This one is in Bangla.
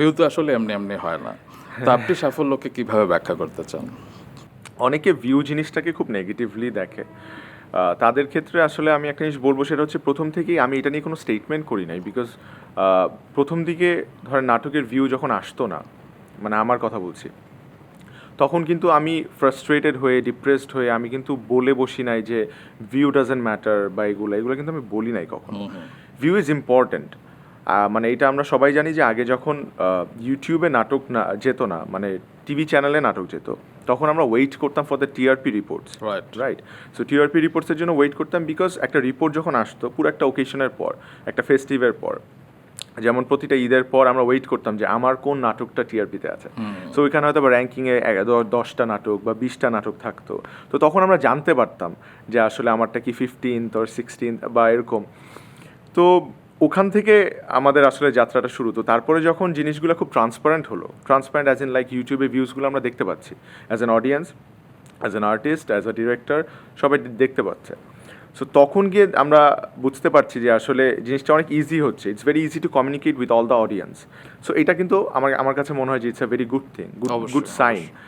ভিউ তো আসলে এমনি এমনি হয় না। তো আপনি সাফল্যকে কিভাবে ব্যাখ্যা করতে চান? অনেকে ভিউ জিনিসটাকে খুব নেগেটিভলি দেখে। তাদের ক্ষেত্রে আসলে আমি একটা জিনিস বলবো, সেটা হচ্ছে প্রথম থেকেই আমি এটা নিয়ে কোনো স্টেটমেন্ট করি নাই, বিকজ প্রথম দিকে ধরেন নাটকের ভিউ যখন আসতো না, মানে আমার কথা বলছি, তখন কিন্তু আমি ফ্রাস্ট্রেটেড হয়ে ডিপ্রেসড হয়ে আমি কিন্তু বলে বসি নাই যে ভিউ ডাজেন্ট ম্যাটার বা এগুলো এগুলো কিন্তু আমি বলি নাই কখনো। View is important. মানে এটা আমরা সবাই জানি যে আগে যখন ইউটিউবে নাটক না যেত না, মানে টিভি চ্যানেলে নাটক যেত, তখন আমরা ওয়েট করতাম for the TRP reports. Right. Right. So TRP রিপোর্টসের জন্য ওয়েট করতাম, বিকজ একটা রিপোর্ট যখন আসতো পুরো একটা ওকেশনের পর, একটা ফেস্টিভের পর, যেমন প্রতিটা ঈদের পর আমরা ওয়েট করতাম যে আমার কোন নাটকটা টিআরপিতে আছে। সো ওইখানে হয়তো বা র্যাঙ্কিংয়ে 10টা নাটক বা 20টা নাটক থাকতো। তো তখন আমরা জানতে পারতাম যে আসলে আমারটা কি 15th or 16th বা এরকম। তো ওখান থেকে আমাদের আসলে যাত্রাটা শুরু। তো তারপরে যখন জিনিসগুলো খুব ট্রান্সপারেন্ট হলো, ট্রান্সপারেন্ট অ্যাজ ইন লাইক ইউটিউবে ভিউজগুলো আমরা দেখতে পাচ্ছি, as an audience, as an artist, as a director, সবাই দেখতে পাচ্ছে। সো তখন গিয়ে আমরা বুঝতে পারছি যে আসলে জিনিসটা অনেক ইজি হচ্ছে। It's very easy to communicate with all the audience. So এটা কিন্তু আমার আমার কাছে মনে হয় যে it's a very good thing, good অবশ্যই, গুড সাইন। অবশ্যই।